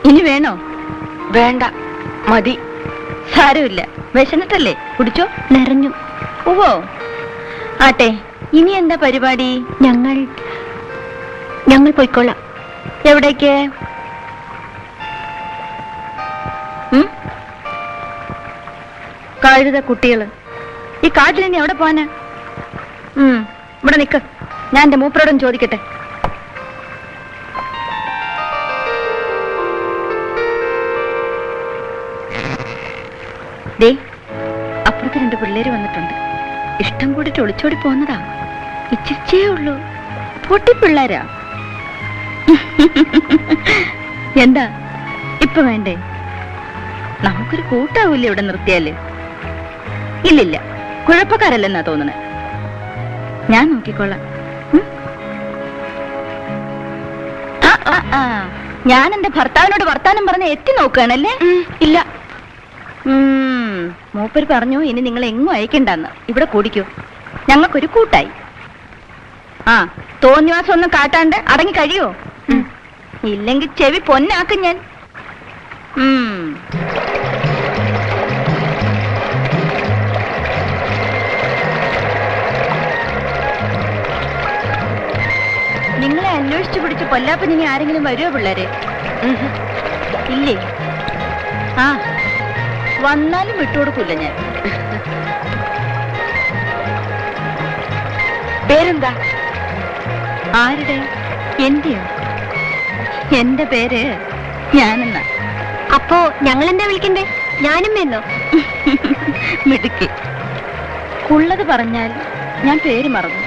ഇനി വേണോ? വേണ്ട, മതി. സാരമില്ല, വിശന്നിട്ടല്ലേ? കുടിച്ചോ? നിറഞ്ഞു. ഓഹോ, ആട്ടെ. ഇനി എന്താ പരിപാടി? ഞങ്ങൾ പോയിക്കോളാം. എവിടേക്ക്? കഴുത കുട്ടികള് ഈ കാട്ടിൽ ഇനി എവിടെ പോവാനാ? ഇവിടെ നിക്ക്, ഞാൻ എന്റെ മൂപ്പരോടും ചോദിക്കട്ടെ. ദേ, അപ്പുറത്ത് 2 പിള്ളേര് വന്നിട്ടുണ്ട്. ഇഷ്ടം കൂടിട്ട് ഒളിച്ചോടി പോന്നതാ. ഇച്ചിരിച്ചേ ഉള്ളൂ. പൊട്ടിപ്പിള്ളേരാ. എന്താ ഇപ്പൊ വേണ്ടേ? നമുക്കൊരു കൂട്ടാവൂല്ലേ ഇവിടെ നിർത്തിയാല്? ഇല്ലില്ല, കുഴപ്പക്കാരല്ലെന്നാ തോന്നണേ. ഞാൻ നോക്കിക്കൊള്ളാം. ഞാൻ എന്റെ ഭർത്താവിനോട് വർത്താനം പറഞ്ഞ് എത്തി നോക്കുകയാണല്ലേ? ഇല്ല. മൂപ്പര് പറഞ്ഞു ഇനി നിങ്ങൾ എങ്ങും അയക്കണ്ടെന്ന്. ഇവിടെ കൂടിക്കൂ, ഞങ്ങൾക്കൊരു കൂട്ടായി. തോന്നിവാസം ഒന്നും കാട്ടാണ്ട് അടങ്ങി കഴിയോ? ഇല്ലെങ്കിൽ ചെവി പൊന്നാക്കും ഞാൻ. നിങ്ങളെ അന്വേഷിച്ചു പിടിച്ച് കൊല്ലാപ്പൻ ഇനി ആരെങ്കിലും വരുമോ പിള്ളേരെ? ഇല്ലേ? വന്നാലും വിട്ടുകൊടുക്കൂല ഞാൻ. പേരെന്താ? ആരുടെ? എന്റെയോ? എന്റെ പേര് ഞാനെന്ന. അപ്പോ ഞങ്ങൾ എന്താ വിളിക്കണ്ടേ? ഞാനും എന്നോ? മിടുക്കി. ഉള്ളത് പറഞ്ഞാൽ ഞാൻ പേര് മറന്നു.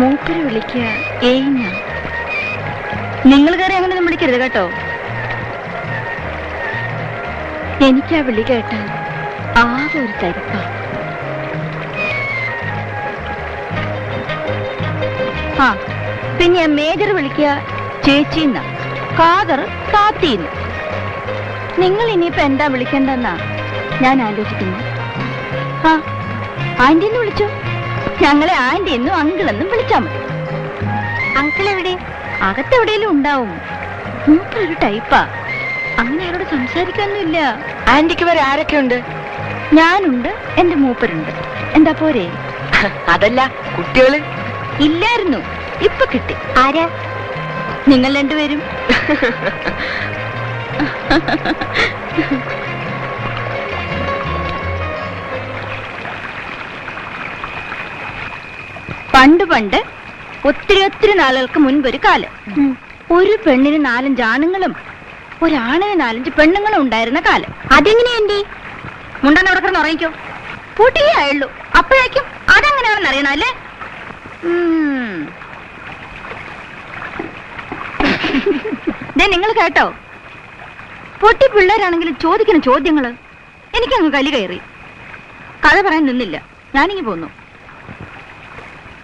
മൂപ്പര് വിളിക്കുക ഏഞ്ഞ. നിങ്ങൾ കയറി അങ്ങനെ ഒന്നും വിളിക്കരുത് കേട്ടോ. എനിക്കാ വിളി കേട്ടാൽ ആകെ ഒരു തരിപ്പ. പിന്നെ മേജർ വിളിക്കുക ചേച്ചിന്ന, കാതർ കാത്തിന്ന്. നിങ്ങൾ ഇനിയിപ്പോ എന്താ വിളിക്കണ്ടെന്നാ ഞാൻ ആലോചിക്കുന്നു. ആന്റി എന്ന് വിളിച്ചോ. ഞങ്ങളെ ആന്റി എന്നും അങ്കിൾ എന്നും വിളിച്ചാ മതി. അങ്കിൾ എവിടെ? അകത്തെവിടെയെങ്കിലും ഉണ്ടാവും. മൂപ്പരൊരു ടൈപ്പാ. അങ്ങനെ ആരോട് സംസാരിക്കാനൊന്നുമില്ല. ആന്റിക്ക് വരെ ആരൊക്കെ ഉണ്ട്? ഞാനുണ്ട്, എന്റെ മൂപ്പരുണ്ട്. എന്താ പോരെ? അതല്ല, കുട്ടികള് ഇല്ലായിരുന്നു, ഇപ്പൊ കിട്ടി. ആരാ? നിങ്ങൾ 2 പേരും. പണ്ട് ഒത്തിരി നാളുകൾക്ക് മുൻപൊരു കാലം, ഒരു പെണ്ണിന് 4-5 ആണുങ്ങളും ഒരാണിന് 4-5 പെണ്ണുങ്ങളും ഉണ്ടായിരുന്ന കാലം. അതെങ്ങനെയുണ്ട്? മുണ്ടാൻ അവിടെ കിടന്ന് ഉറങ്ങിക്കോ. പൂട്ടിയേ ആയുള്ളൂ. അപ്പോഴേക്കും അതെങ്ങനെയാണെന്ന് അറിയണല്ലേ? നിങ്ങൾ കേട്ടോ? പൊട്ടി പിള്ളേരാണെങ്കിലും ചോദിക്കുന്ന ചോദ്യങ്ങള് എനിക്കങ്ങ് കലി കയറി. കഥ പറയാൻ നിന്നില്ല, ഞാനിങ്ങി പോന്നു.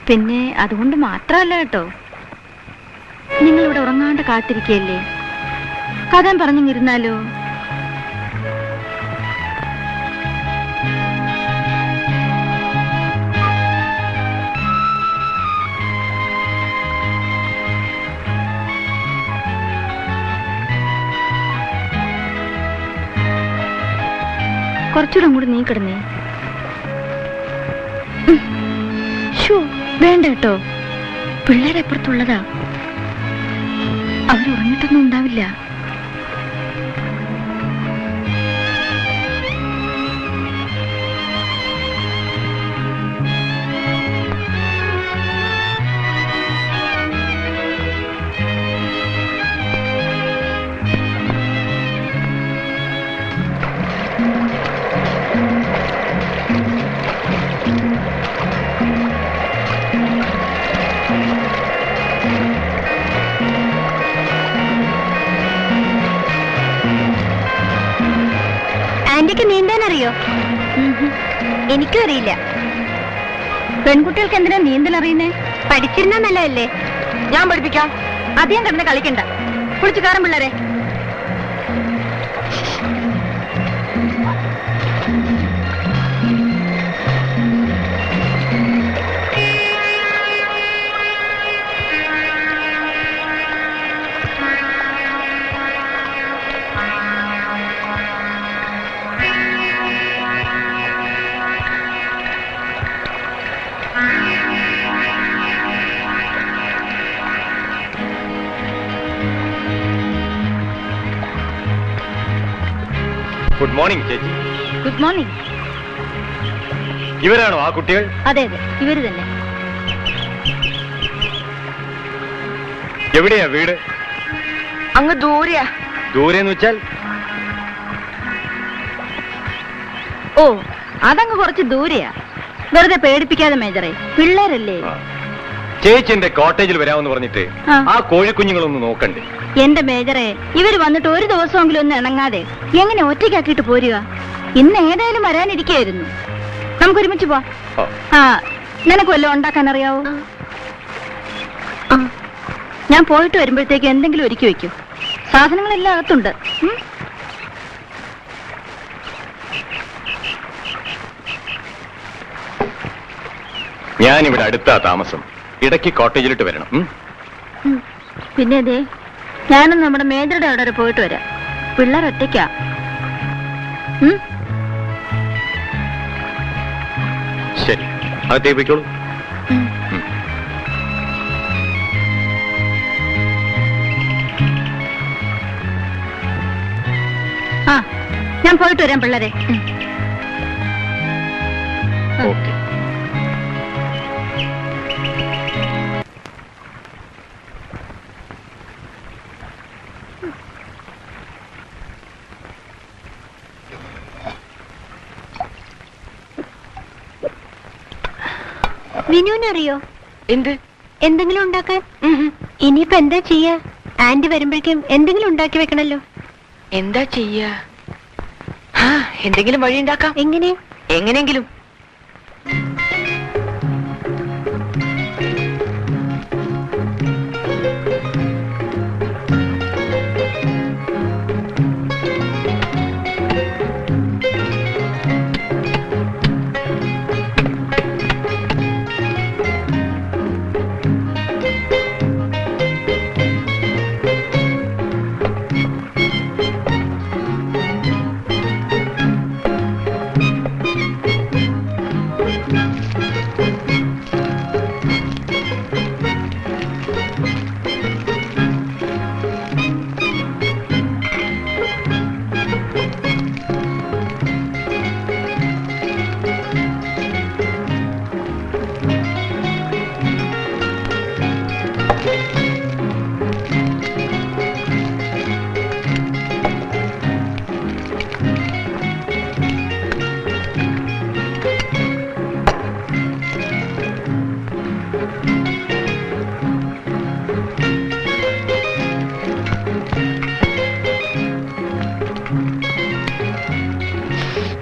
പിന്നെ അതുകൊണ്ട് മാത്രമല്ല കേട്ടോ, നിങ്ങളിവിടെ ഉറങ്ങാണ്ട് കാത്തിരിക്കല്ലേ? കഥ പറഞ്ഞിരുന്നാലോ? കുറച്ചുകൂടെ അങ്ങോട്ട് നീ കിടന്നേ. വേണ്ട കേട്ടോ, പിള്ളേരപ്പുറത്തുള്ളതാ. അവരുറങ്ങിയിട്ടൊന്നും ഉണ്ടാവില്ല. ആന്റിക്ക് നീന്താൻ അറിയോ? എനിക്കും അറിയില്ല. പെൺകുട്ടികൾക്ക് എന്തിനാ നീന്തൽ അറിയുന്നേ? പഠിച്ചിരുന്ന നല്ലതല്ലേ? ഞാൻ പഠിപ്പിക്കാം. അധികം കിടന്ന് കളിക്കണ്ട. കുളിച്ചു കയറും പിള്ളേരെ. ഗുഡ് മോർണിംഗ് ചേച്ചി. Good morning. ഇവരാണോ ആ കുട്ടികൾ? അതെ അതെ, ഇവര് തന്നെ. എവിടെയാ വീട്? അങ്ങ് ദൂരെയാ. ദൂരെന്ന് വെച്ചാൽ? ഓ, അതങ്ങ് കുറച്ച് ദൂരെയാ. വെറുതെ പേടിപ്പിക്കാതെ മേജറെ, പിള്ളേരല്ലേ. ചേച്ചി എന്റെ കോട്ടേജിൽ വരാമെന്ന് പറഞ്ഞിട്ട് ആ കോഴിക്കുഞ്ഞുങ്ങളൊന്ന് നോക്കണ്ടേ? എന്റെ മേജറെ, ഇവര് വന്നിട്ട് ഒരു ദിവസമെങ്കിലും ഒന്ന് ഇണങ്ങാതെ എങ്ങനെ ഒറ്റയ്ക്കാക്കിയിട്ട് പോരുക? ഇന്ന് ഏതായാലും വരാനിരിക്കായിരുന്നു. നമുക്ക് ഒരുമിച്ച് പോവാം. ആ, നിനക്ക് വല്ലതും ഉണ്ടാക്കാൻ അറിയാവോ? ഞാൻ പോയിട്ട് വരുമ്പോഴത്തേക്ക് എന്തെങ്കിലും ഒരുക്കി വെക്കൂ. സാധനങ്ങളെല്ലാം അകത്തുണ്ട്. ഞാനിവിടെ അടുത്താ താമസം. ഇടയ്ക്ക് കോട്ടേജിലിട്ട് വരണം. പിന്നെ അതെ, ഞാനും നമ്മുടെ മേജറുടെ അവിടെ വരെ പോയിട്ട് വരാം. പിള്ളേർ ഒറ്റയ്ക്കാ. ശരി, അകത്തേക്ക് പോയിക്കോളൂ. ആ, ഞാൻ പോയിട്ട് വരാം പിള്ളേരെ. ഓക്കെ. വിനുവിനറിയോ എന്ത്? എന്തെങ്കിലും ഉണ്ടാക്കാൻ? ഇനിയിപ്പോ എന്താ ചെയ്യാ? ആന്റി വരുമ്പോഴേക്കും എന്തെങ്കിലും ഉണ്ടാക്കി വെക്കണല്ലോ. എന്താ ചെയ്യാ? എന്തെങ്കിലും വഴി ഉണ്ടാക്കാം. എങ്ങനെ? എങ്ങനെയെങ്കിലും.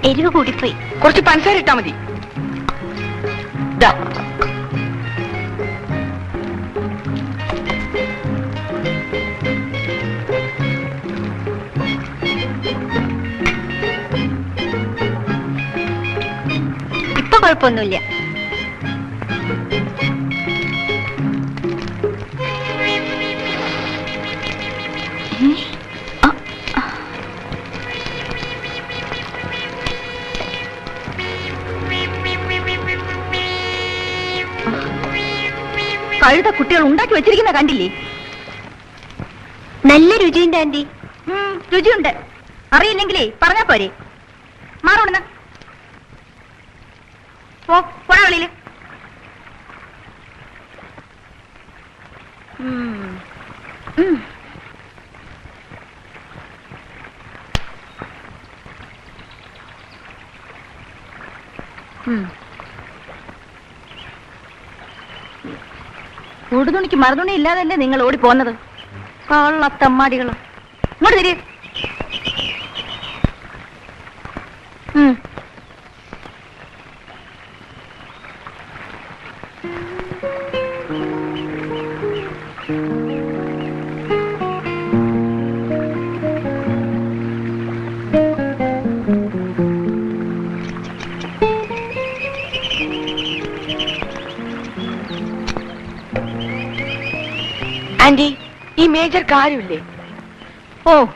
എരിവ് കൂടിപ്പോയി. കുറച്ച് പഞ്ചസാര ഇട്ടാ മതി. ദാ. ഇപ്പൊ കുഴപ്പമൊന്നുമില്ല. കഴുത കുട്ടികൾ ഉണ്ടാക്കി വെച്ചിരിക്കുന്ന കണ്ടില്ലേ? നല്ല രുചിയുണ്ട് ആന്റി. രുചിയുണ്ട്. അറിയില്ലെങ്കിലേ പറഞ്ഞാ പോരെ. മാറോടുന്ന പോടാ വെളിയില്. ഉടുതുണിക്ക് മറുതുണി ഇല്ലാതല്ലേ നിങ്ങൾ ഓടി പോന്നത്? കള്ളത്തമ്മാടികള്. ഇങ്ങോട്ട് തിരി. ആന്റി, ഈ മേജർ കാര്യമില്ലേ? ഓ,